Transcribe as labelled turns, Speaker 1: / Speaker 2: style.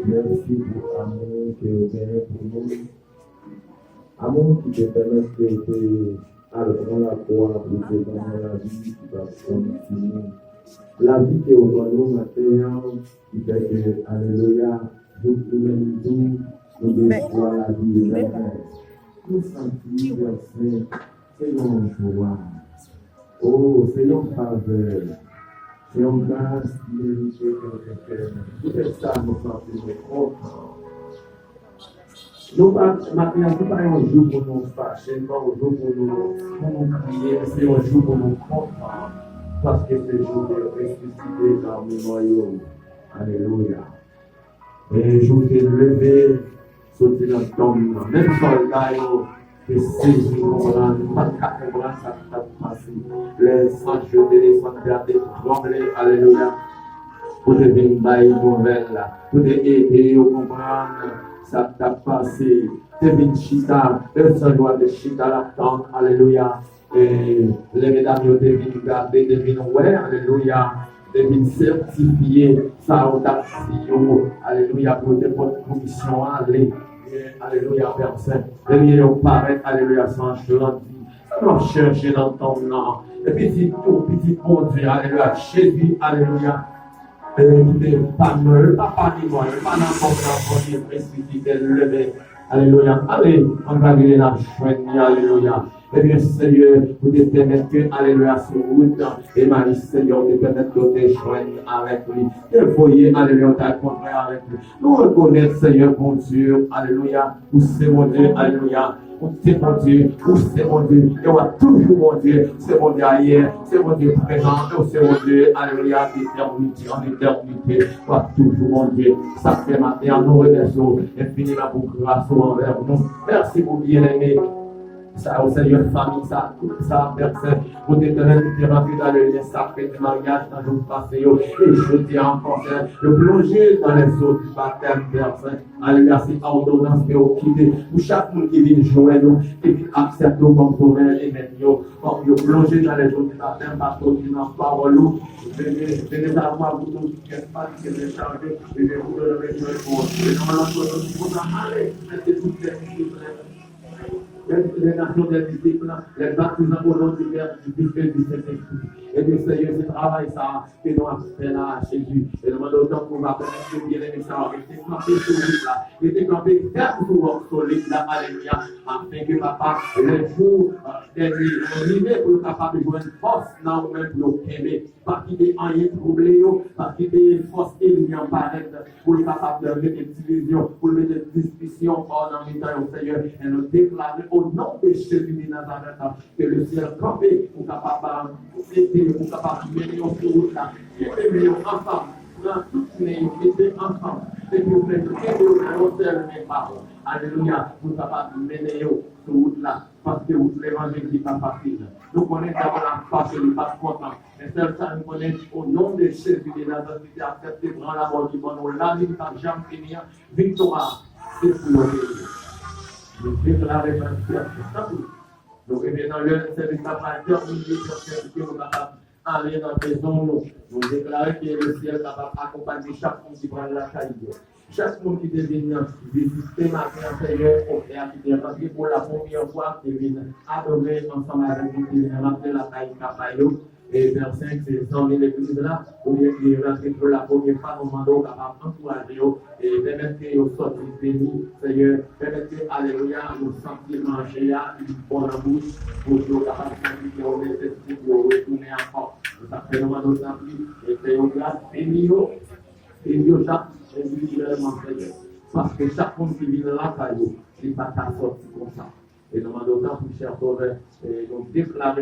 Speaker 1: Merci pour l'amour que vous avez pour nous. Amour qui te permet de aller la croix pour te donner la vie qui va continuer. La vie que vous donnez maintenant, qui fait que, alléluia, nous devons la vie éternelle. Nous sentir, verset, c'est une joie. Oh, c'est une faveur. C'est une grâce qui mérite que nous faisons. Tout ça, nous sentons content. Nous pas un jour pour nous fâcher, pas un jour pour nous crier, c'est un jour pour nous content. Parce que c'est le jour de ressusciter dans le noyau. Alléluia. Et je vous ai levé, sauter dans le tombe. Même soldat, et saisi comprendre, pas qu'à comprendre ça qui t'a passé. Les sangs jetés, les sangs gardés, trembler, alléluia. Pour te venir bailler nouvelle, pour te aider à comprendre ça qui t'a passé. Te venir chita, le sang joie de chita l'attendre, alléluia. Et les mesdames, te venir garder, te venir ouais, alléluia. Te venir certifier, ça au taxi, alléluia, pour te votre commission, allez. Alléluia, Père Saint. Et bien, on paraît, alléluia, sans chanter. On va chercher dans ton nom. Et petit bon Dieu, alléluia, Jésus, alléluia. Et il pas mal, pas ni moi, pas n'importe quoi, il ressuscité, levé. Alléluia. Allez, on va aller la joie, alléluia. Eh bien, Seigneur, vous te permettez que, alléluia, sur route, et Marie, Seigneur, vous te permettez de te joindre avec lui. Et voyez, alléluia, t'as rencontré avec lui. Nous reconnaissons, Seigneur, mon Dieu, alléluia, vous c'est mon Dieu, alléluia. C'est mon Dieu, c'est mon Dieu, et on va toujours mon Dieu, c'est mon Dieu ailleurs, c'est mon Dieu présent, c'est mon Dieu, alléluia, d'éternité en éternité, on va toujours mon Dieu. Ça fait matin, nous remercions infiniment pour grâce envers nous. Merci pour bien-aimé. Ça, au Seigneur, famille, ça, tout ça, personne, pour t'éternel, tu t'es rentré dans le lien sacré du mariage, dans le passé, et je dis encore, de plonger dans les eaux du baptême, personne. Alléluia, c'est ordonnance que vous quittez, pour chaque monde qui vient jouer nous, et qui accepte comme sauveur et même yo, comme vous plongez dans les eaux du baptême, parce que tu n'as pas relou, venez à moi, vous tous, qui n'êtes pas, qui êtes chargés, et je vous donnerai une réponse. Et normalement, nous pouvons aller, mettez toutes les choses. Les nations des disciples, les baptisants au nom du Père, du Fils et du Saint-Esprit. Et bien, Seigneur, ce travail, ça, que nous avons fait là, Jésus. Et nous demandons autant qu'on va permettre que bien aimé ça, et t'es campé solide là, et t'es campé ferme solide là, alléluia, afin que papa, les jours derniers, pour le capable de jouer une force, là, ou même pour le aimer, pas quitter en rien troublé, pas quitter force ennemie en paraître, pour le capable de mettre des divisions, pour mettre des discussions hors dans les temps, Seigneur, et nous déclarer au nom de Jésus de Nazareth, que le ciel campé, pour capable d'aider, pour capable de mener au route là, pour les meilleurs enfants, dans toutes les étés ensemble, et pour les aider au ciel mes parents. Alléluia, pour capable de mener au route là, parce que l'évangile n'est pas facile. Nous connaissons d'abord la face et le pas content. Mais seul ça nous connaît au nom de Jésus de Nazareth, qui a accepté de prendre la mort du bon, la vie par jamais finir, victoire, c'est pour nous. Nous déclarons maintenant, nous revenons dans le service après terminé sur ce que nous avons aller dans la maison, nous déclarons que le ciel va accompagner chaque monde qui prend la caille. Chaque monde qui devient visiter matin, Seigneur, qui est rentré pour la première fois, qui vient adorer ensemble avec nous, qui vient rentrer la taille Capayo. Et vers 5, c'est 100 000 églises là, ou bien qui est rentré pour la première fois, nous demandons capable d'encourager et permettre que vous sortiez bénis, Seigneur, permettre que, alléluia, nous sentions manger une bonne bouche, pour nous capables de nous nécessiter pour retourner encore. Nous appelons nos amis et faisons grâce, bénis-nous, bénis-nous chaque individuellement, Seigneur. Parce que chaque monde qui vient là, il n'est pas qu'à sortir comme ça. Et nous demandons pour cher Sauveur, nous déclarer